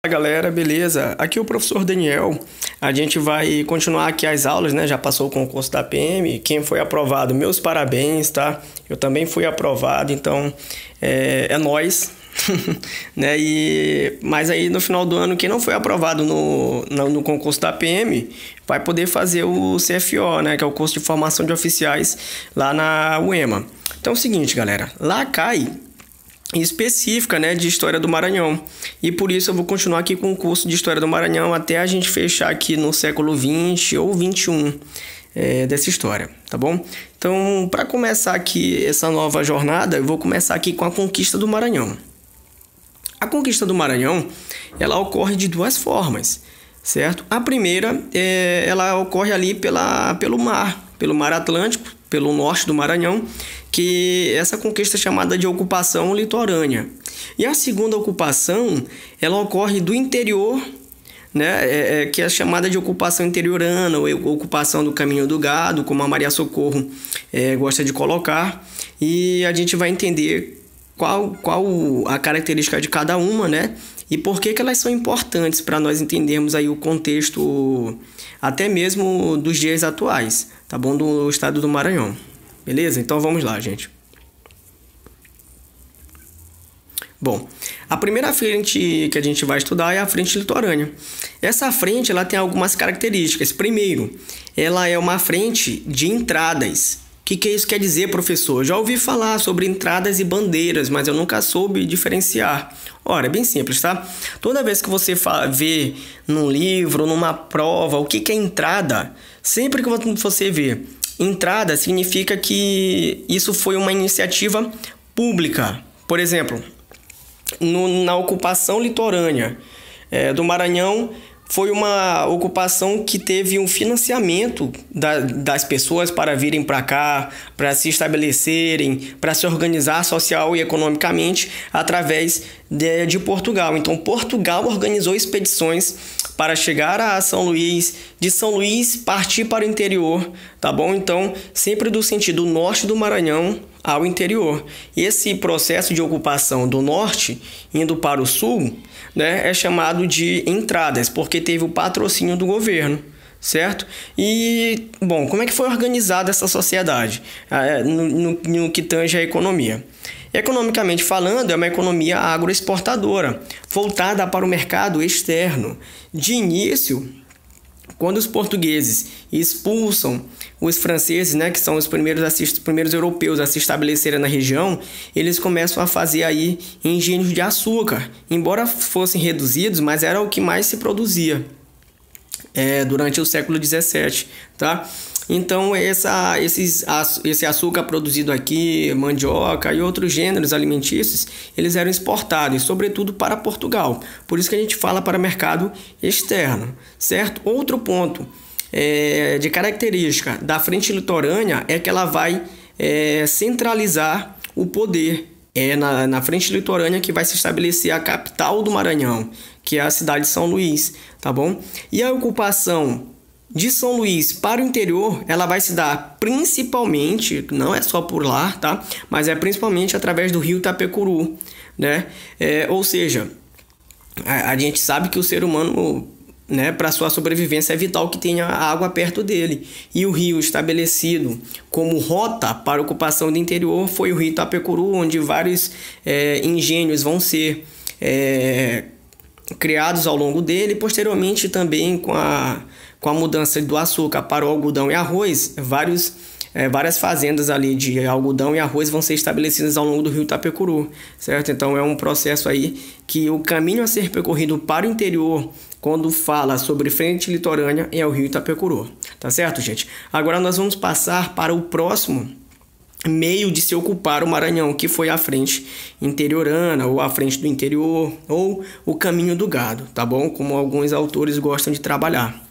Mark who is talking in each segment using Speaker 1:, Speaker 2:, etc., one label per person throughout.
Speaker 1: Galera, beleza? Aqui é o professor Daniel. A gente vai continuar aqui as aulas, né? Já passou o concurso da PM. Quem foi aprovado, meus parabéns, tá? Eu também fui aprovado, então é nóis. Né? Mas aí no final do ano, quem não foi aprovado no concurso da PM vai poder fazer o CFO, né? Que é o curso de formação de oficiais lá na UEMA. Então é o seguinte, galera. Lá cai específica, né, de História do Maranhão. E por isso eu vou continuar aqui com o curso de História do Maranhão até a gente fechar aqui no século 20 ou 21 dessa história, tá bom? Então, para começar aqui essa nova jornada, eu vou começar aqui com a conquista do Maranhão. A conquista do Maranhão, ela ocorre de duas formas, certo? A primeira, ela ocorre ali pelo mar Atlântico, pelo norte do Maranhão, que essa conquista é chamada de ocupação litorânea. E a segunda ocupação, ela ocorre do interior, né, que é chamada de ocupação interiorana, ou ocupação do Caminho do Gado, como a Maria Socorro gosta de colocar. E a gente vai entender qual a característica de cada uma, né? E por que elas são importantes para nós entendermos aí o contexto até mesmo dos dias atuais, tá bom? Do estado do Maranhão. Beleza? Então vamos lá, gente. Bom, a primeira frente que a gente vai estudar é a frente litorânea. Essa frente ela tem algumas características. Primeiro, ela é uma frente de entradas. O que isso quer dizer, professor? Já ouvi falar sobre entradas e bandeiras, mas eu nunca soube diferenciar. Ora, é bem simples, tá? Toda vez que você vê num livro, numa prova, o que é entrada, sempre que você vê entrada, significa que isso foi uma iniciativa pública. Por exemplo, na ocupação litorânea do Maranhão, foi uma ocupação que teve um financiamento das pessoas para virem para cá, para se estabelecerem, para se organizar social e economicamente através de Portugal. Então, Portugal organizou expedições para chegar a São Luís, de São Luís partir para o interior, tá bom? Então, sempre do sentido norte do Maranhão ao interior. Esse processo de ocupação do norte indo para o sul, né, é chamado de entradas, porque teve o patrocínio do governo, certo? E, bom, como é que foi organizada essa sociedade no que tange a economia? Economicamente falando, é uma economia agroexportadora, voltada para o mercado externo. De início, quando os portugueses expulsam os franceses, né, que são os primeiros europeus a se estabelecerem na região, eles começam a fazer aí engenhos de açúcar, embora fossem reduzidos, mas era o que mais se produzia durante o século XVII, tá? Então, esse açúcar produzido aqui, mandioca e outros gêneros alimentícios, eles eram exportados, sobretudo para Portugal. Por isso que a gente fala para mercado externo, certo? Outro ponto de característica da frente litorânea é que ela vai centralizar o poder. É na frente litorânea que vai se estabelecer a capital do Maranhão, que é a cidade de São Luís, tá bom? E a ocupação de São Luís para o interior, ela vai se dar principalmente, não é só por lá, tá? Mas é principalmente através do rio Itapecuru, né? Ou seja, a gente sabe que o ser humano, né, para sua sobrevivência é vital que tenha água perto dele. E o rio estabelecido como rota para a ocupação do interior foi o rio Itapecuru, onde vários engenhos vão ser criados ao longo dele. Posteriormente também com a mudança do açúcar para o algodão e arroz, várias fazendas ali de algodão e arroz vão ser estabelecidas ao longo do rio Itapecuru, certo? Então é um processo aí que o caminho a ser percorrido para o interior, quando fala sobre frente litorânea, é o rio Itapecuru, tá certo, gente? Agora nós vamos passar para o próximo meio de se ocupar o Maranhão, que foi a frente interiorana, ou a frente do interior, ou o caminho do gado, tá bom? Como alguns autores gostam de trabalhar.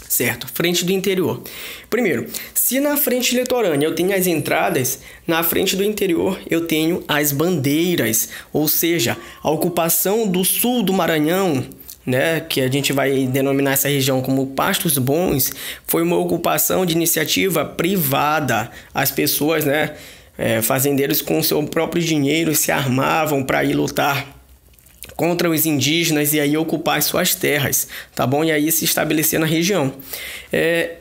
Speaker 1: Certo, frente do interior. Primeiro, se na frente litorânea eu tenho as entradas, na frente do interior eu tenho as bandeiras, ou seja, a ocupação do sul do Maranhão, né, que a gente vai denominar essa região como Pastos Bons, foi uma ocupação de iniciativa privada. As pessoas, né, fazendeiros com seu próprio dinheiro se armavam para ir lutar contra os indígenas e aí ocupar as suas terras, tá bom? E aí se estabelecer na região.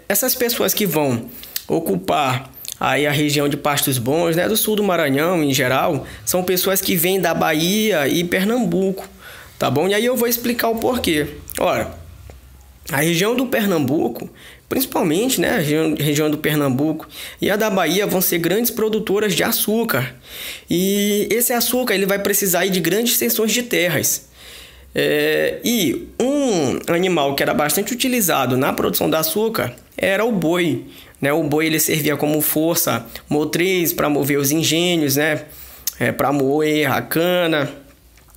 Speaker 1: Essas pessoas que vão ocupar aí a região de Pastos Bons, né, do sul do Maranhão em geral, são pessoas que vêm da Bahia e Pernambuco, tá bom? E aí eu vou explicar o porquê. Ora, a região do Pernambuco, principalmente, né, a região do Pernambuco e a da Bahia vão ser grandes produtoras de açúcar. E esse açúcar ele vai precisar aí de grandes extensões de terras. E um animal que era bastante utilizado na produção de açúcar era o boi. Né? O boi ele servia como força motriz para mover os engenhos, né? Para moer a cana,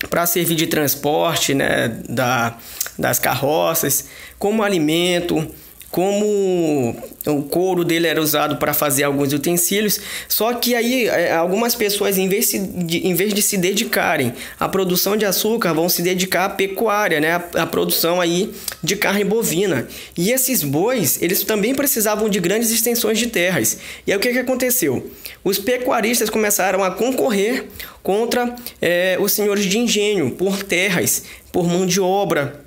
Speaker 1: para servir de transporte, né? Das carroças, como alimento, como o couro dele era usado para fazer alguns utensílios. Só que aí algumas pessoas, em vez de se dedicarem à produção de açúcar, vão se dedicar à pecuária, né? À produção aí de carne bovina. E esses bois, eles também precisavam de grandes extensões de terras. E aí o que aconteceu? Os pecuaristas começaram a concorrer contra os senhores de engenho por terras, por mão de obra.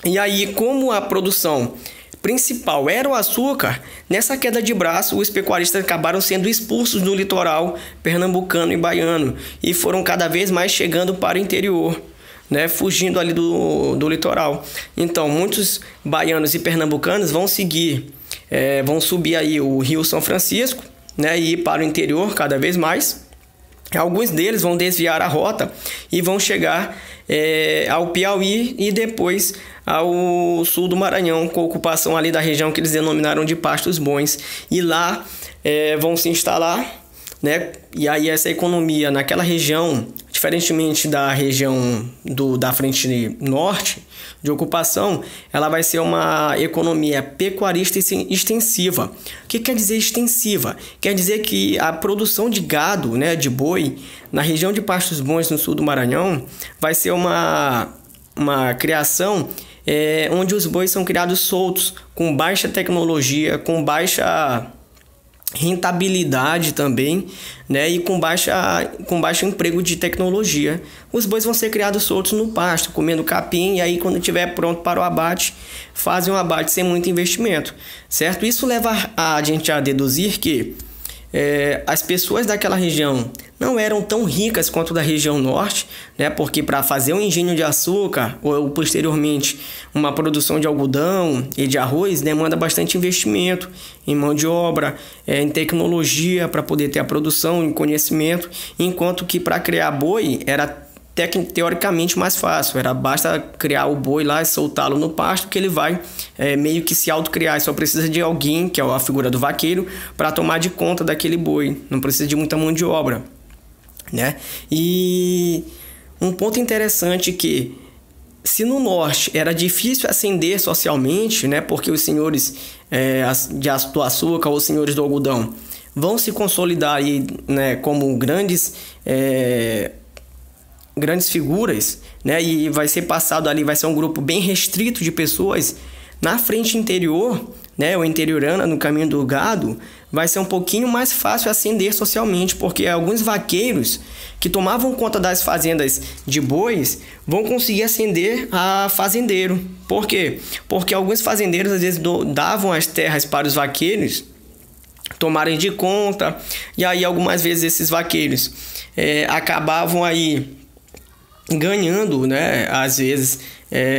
Speaker 1: E aí, como a produção principal era o açúcar, nessa queda de braço, os pecuaristas acabaram sendo expulsos do litoral pernambucano e baiano e foram cada vez mais chegando para o interior, né, fugindo ali do litoral. Então, muitos baianos e pernambucanos vão subir aí o Rio São Francisco, né, e ir para o interior cada vez mais. Alguns deles vão desviar a rota e vão chegar ao Piauí e depois ao sul do Maranhão, com a ocupação ali da região que eles denominaram de Pastos Bons. E lá vão se instalar, né? E aí essa economia naquela região, diferentemente da região da frente norte de ocupação, ela vai ser uma economia pecuarista extensiva. O que quer dizer extensiva? Quer dizer que a produção de gado, né, de boi, na região de Pastos Bons, no sul do Maranhão, vai ser uma criação onde os bois são criados soltos, com baixa tecnologia, com baixa rentabilidade também, né, e com baixo emprego de tecnologia. Os bois vão ser criados soltos no pasto, comendo capim, e aí quando estiver pronto para o abate, fazem o abate sem muito investimento, certo? Isso leva a gente a deduzir que as pessoas daquela região não eram tão ricas quanto da região norte, né? Porque para fazer um engenho de açúcar ou posteriormente uma produção de algodão e de arroz demanda bastante investimento em mão de obra, em tecnologia para poder ter a produção, em conhecimento, enquanto que para criar boi era teoricamente mais fácil, basta criar o boi lá e soltá-lo no pasto que ele vai meio que se autocriar, só precisa de alguém, que é a figura do vaqueiro, para tomar de conta daquele boi, não precisa de muita mão de obra, né? E um ponto interessante que se no norte era difícil ascender socialmente, né, porque os senhores do açúcar ou os senhores do algodão vão se consolidar aí, né, como grandes figuras, né? E vai ser passado ali, vai ser um grupo bem restrito de pessoas. Na frente interior, né, ou interiorana, no caminho do gado, vai ser um pouquinho mais fácil ascender socialmente, porque alguns vaqueiros que tomavam conta das fazendas de bois vão conseguir ascender a fazendeiro. Por quê? Porque alguns fazendeiros às vezes davam as terras para os vaqueiros tomarem de conta, e aí algumas vezes esses vaqueiros acabavam aí ganhando, né, às vezes,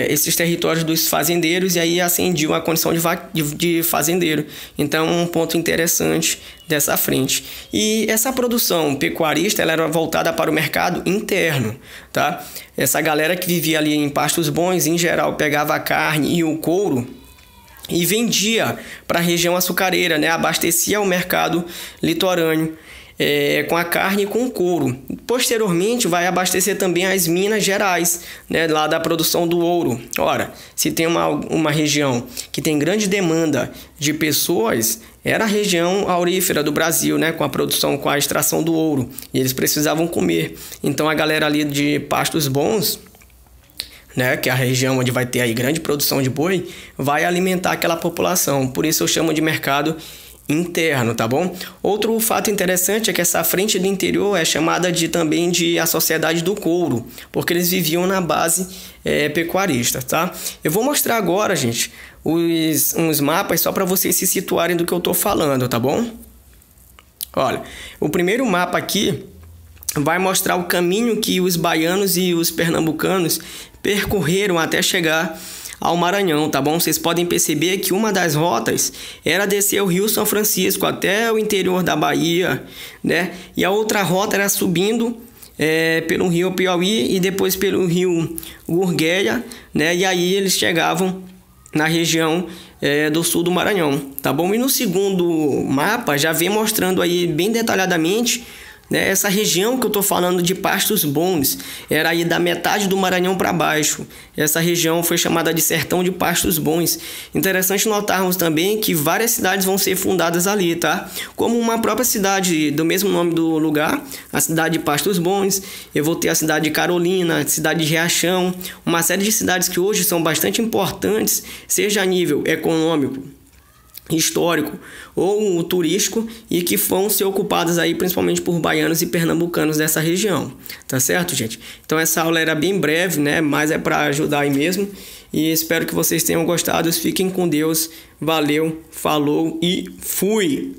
Speaker 1: esses territórios dos fazendeiros, e aí ascendiam a condição de fazendeiro. Então, um ponto interessante dessa frente. E essa produção pecuarista, ela era voltada para o mercado interno, tá? Essa galera que vivia ali em Pastos Bons, em geral, pegava a carne e o couro e vendia para a região açucareira, né? Abastecia o mercado litorâneo com a carne e com o couro. Posteriormente, vai abastecer também as Minas Gerais, né, lá da produção do ouro. Ora, se tem uma região que tem grande demanda de pessoas, era a região aurífera do Brasil, né, com a extração do ouro. E eles precisavam comer. Então, a galera ali de Pastos Bons, né, que é a região onde vai ter aí grande produção de boi, vai alimentar aquela população. Por isso eu chamo de mercado interno, tá bom? Outro fato interessante é que essa frente do interior é chamada também de a Sociedade do Couro, porque eles viviam na base pecuarista, tá? Eu vou mostrar agora, gente, uns mapas só para vocês se situarem do que eu tô falando, tá bom? Olha, o primeiro mapa aqui vai mostrar o caminho que os baianos e os pernambucanos percorreram até chegar ao Maranhão, tá bom? Vocês podem perceber que uma das rotas era descer o Rio São Francisco até o interior da Bahia, né? E a outra rota era subindo pelo Rio Piauí e depois pelo Rio Gurgueia, né? E aí eles chegavam na região do sul do Maranhão, tá bom? E no segundo mapa já vem mostrando aí bem detalhadamente, né, essa região que eu tô falando de Pastos Bons, era aí da metade do Maranhão para baixo. Essa região foi chamada de Sertão de Pastos Bons. Interessante notarmos também que várias cidades vão ser fundadas ali, tá? Como uma própria cidade do mesmo nome do lugar, a cidade de Pastos Bons. Eu vou ter a cidade de Carolina, a cidade de Riachão, uma série de cidades que hoje são bastante importantes, seja a nível econômico, histórico ou turístico, e que vão ser ocupadas aí principalmente por baianos e pernambucanos dessa região, tá certo, gente? Então essa aula era bem breve, né? Mas é para ajudar aí mesmo, e espero que vocês tenham gostado. Fiquem com Deus, valeu, falou e fui!